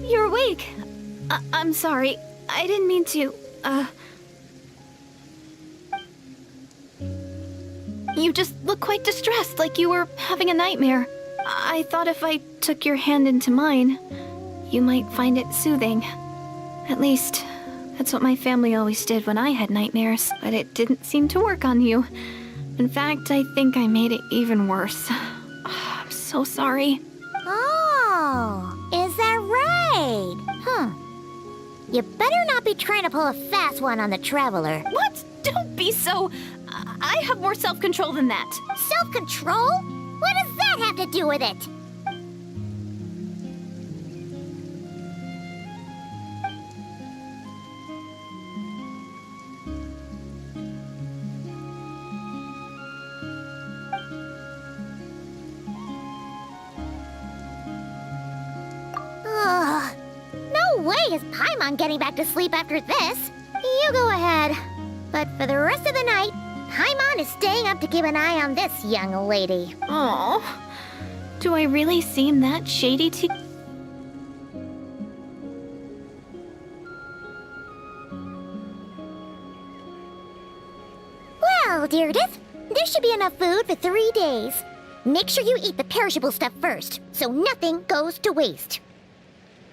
You're awake. I'm sorry. I didn't mean to, You just look quite distressed, like you were having a nightmare. I thought if I took your hand into mine, you might find it soothing. At least, that's what my family always did when I had nightmares, but it didn't seem to work on you. In fact, I think I made it even worse. I'm so sorry. Oh, is that right? You better not be trying to pull a fast one on the traveler. What? Don't be so... I have more self-control than that. Self-control? What does that have to do with it? Ugh. No way is Paimon getting back to sleep after this. You go ahead. But for the rest of the night, Paimon is staying up to keep an eye on this young lady. Oh, do I really seem that shady to... Well, Deirdith, there should be enough food for 3 days. Make sure you eat the perishable stuff first, so nothing goes to waste.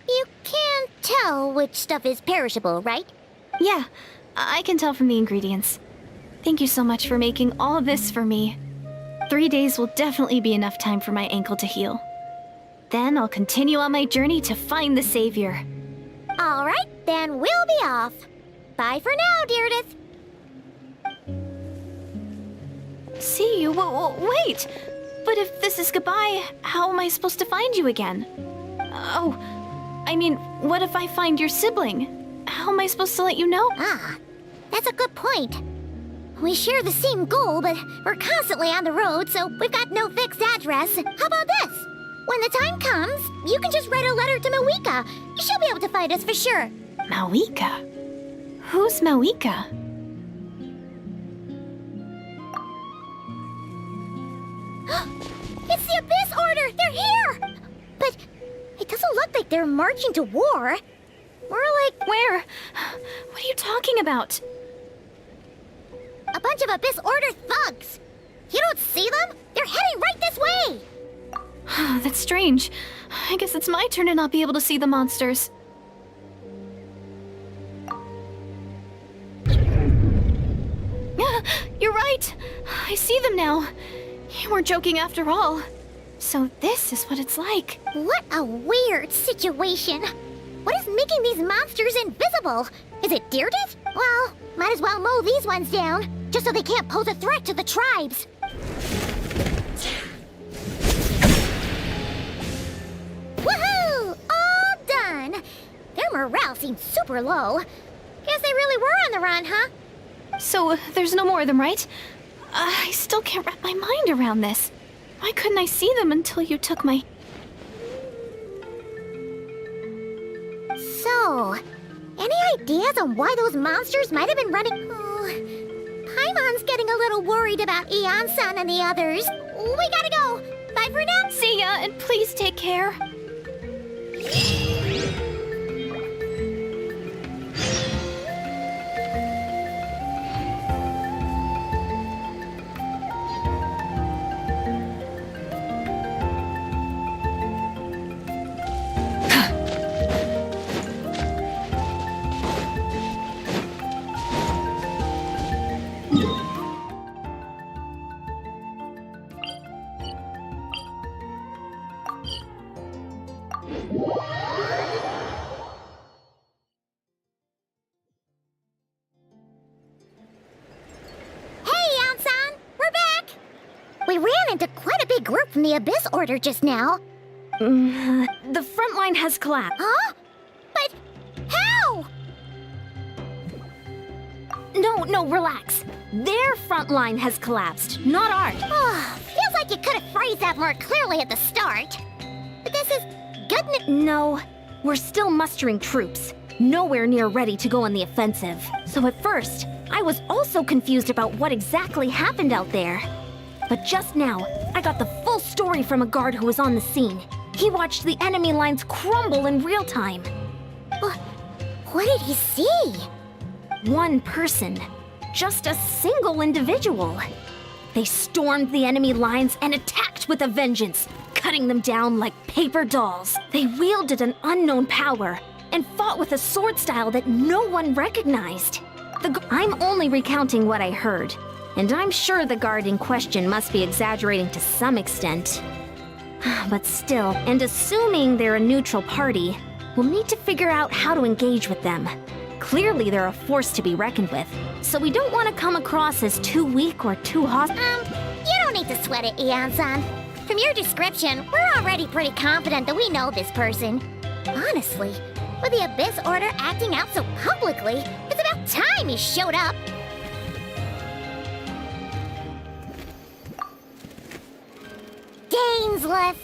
You can't tell which stuff is perishable, right? Yeah, I can tell from the ingredients. Thank you so much for making all of this for me. 3 days will definitely be enough time for my ankle to heal. Then I'll continue on my journey to find the savior. All right, then we'll be off. Bye for now, Deirdith. See you? Wait! But if this is goodbye, how am I supposed to find you again? Oh, I mean, what if I find your sibling? How am I supposed to let you know? Ah, that's a good point. We share the same goal, but we're constantly on the road, so we've got no fixed address. How about this? When the time comes, you can just write a letter to Mawika. She'll be able to find us for sure. Mawika? Who's Mawika? It's the Abyss Order! They're here! But it doesn't look like they're marching to war. More like... Where? What are you talking about? a bunch of Abyss Order thugs. You don't see them? They're heading right this way! That's strange. I guess it's my turn to not be able to see the monsters. You're right! I see them now. You weren't joking after all. So this is what it's like. What a weird situation. What is making these monsters invisible? Is it Deirdre? Well, might as well mow these ones down, just so they can't pose a threat to the tribes. Woohoo! All done! Their morale seemed super low. Guess they really were on the run, huh? So, there's no more of them, right? I still can't wrap my mind around this. Why couldn't I see them until you took my... So, any ideas on why those monsters might have been running? Oh, Paimon's getting a little worried about Eon-san and the others. We gotta go. Bye for now. See ya, and please take care. We ran into quite a big group from the Abyss Order just now. The front line has collapsed. Huh? But how? No, relax. Their front line has collapsed, not ours. Oh, feels like you could have phrased that more clearly at the start. But this is good No, we're still mustering troops. Nowhere near ready to go on the offensive. So at first, I was also confused about what exactly happened out there. But just now, I got the full story from a guard who was on the scene. He watched the enemy lines crumble in real time. What did he see? One person. Just a single individual. They stormed the enemy lines and attacked with a vengeance, cutting them down like paper dolls. They wielded an unknown power and fought with a sword style that no one recognized. I'm only recounting what I heard. And I'm sure the guard in question must be exaggerating to some extent. But still, and assuming they're a neutral party, we'll need to figure out how to engage with them. Clearly they're a force to be reckoned with, so we don't want to come across as too weak or too hostile. You don't need to sweat it, Eon-san. From your description, we're already pretty confident that we know this person. Honestly, with the Abyss Order acting out so publicly, it's about time he showed up. Dainsleif!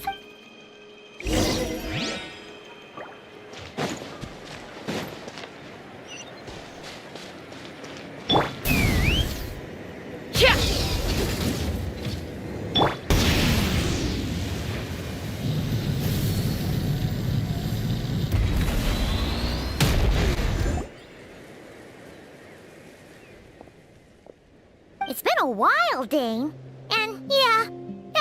It's been a while, Dane. And yeah,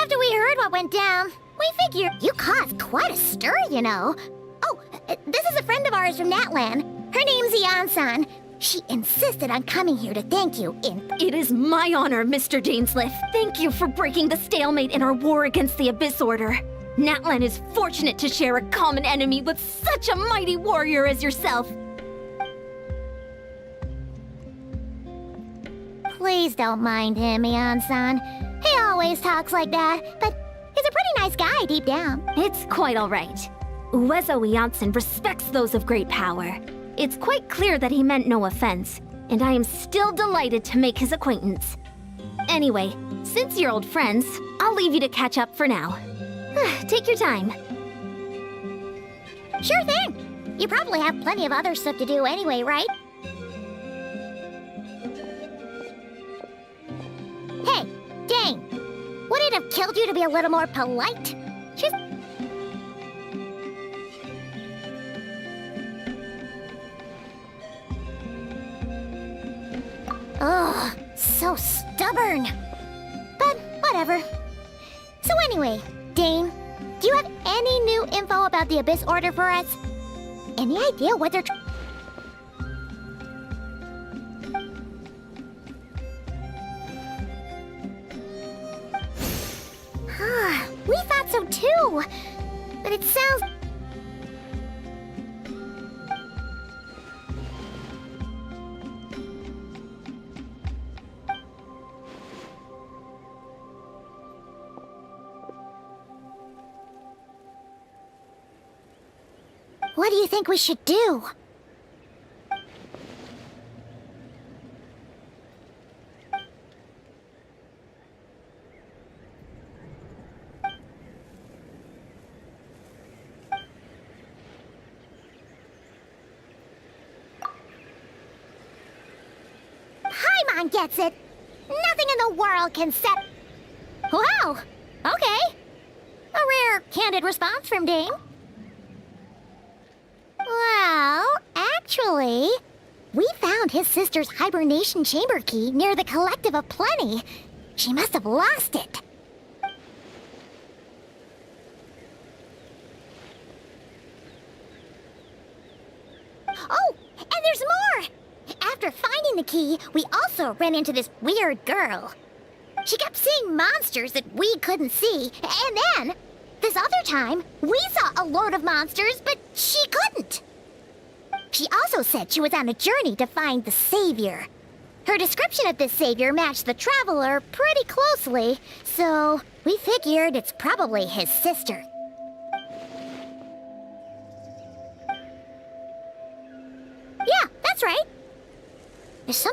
after we heard what went down, we figured you caused quite a stir, you know. Oh, this is a friend of ours from Natlan. Her name's Eon-san. She insisted on coming here to thank you It is my honor, Mr. Dainsleif. Thank you for breaking the stalemate in our war against the Abyss Order. Natlan is fortunate to share a common enemy with such a mighty warrior as yourself. Please don't mind him, Eon-san. He always talks like that, but he's a pretty nice guy deep down. It's quite all right. Uezo Janssen respects those of great power. It's quite clear that he meant no offense, and I am still delighted to make his acquaintance. Anyway, since you're old friends, I'll leave you to catch up for now. Take your time. Sure thing. You probably have plenty of other stuff to do anyway, right? Hey, Dane. Would it have killed you to be a little more polite? Just... Ugh, so stubborn. But whatever. So anyway, Dane, do you have any new info about the Abyss Order for us? Any idea what they're We thought so too! But it sounds... What do you think we should do? Paimon gets it! Nothing in the world can set... Wow! Okay. A rare, candid response from Dame. Well, actually, we found his sister's hibernation chamber key near the Collective of Plenty. She must have lost it. Oh, and there's more! After finding the key, we also ran into this weird girl. She kept seeing monsters that we couldn't see, and then... this other time, we saw a load of monsters, but she couldn't. She also said she was on a journey to find the Savior. Her description of this Savior matched the Traveler pretty closely, so we figured it's probably his sister. Yeah, that's right. There's some...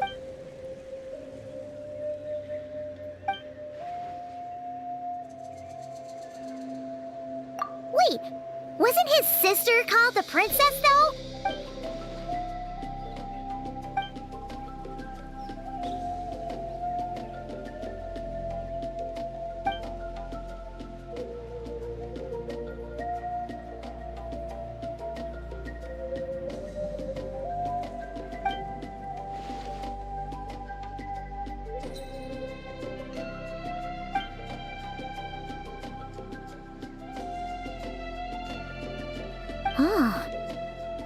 Wait, wasn't his sister called the Princess, though? Oh,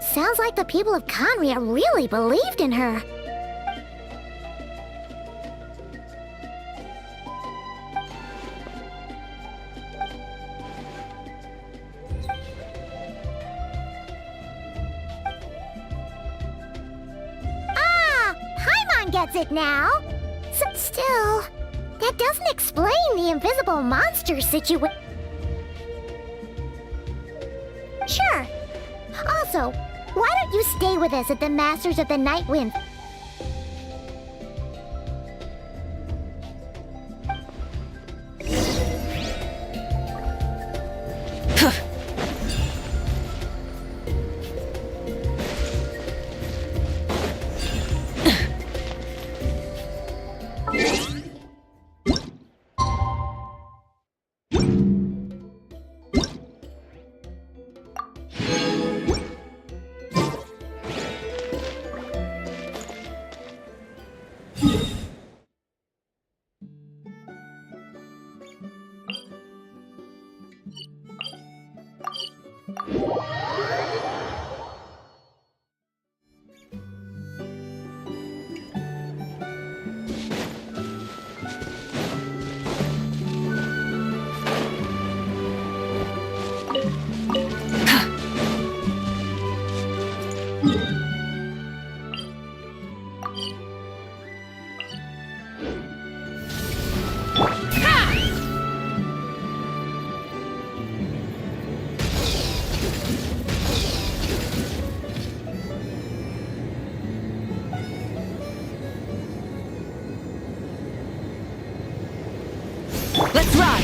sounds like the people of Conria really believed in her. Ah, Paimon gets it now. Still, that doesn't explain the invisible monster situation. Sure. Also, why don't you stay with us at the Masters of the Night Wind? Let's run!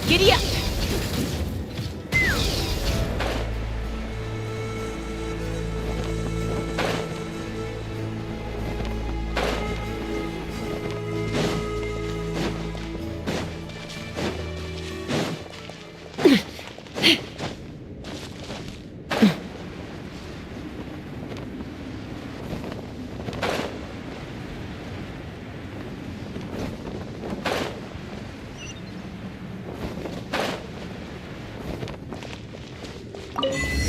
Giddy up! Huh?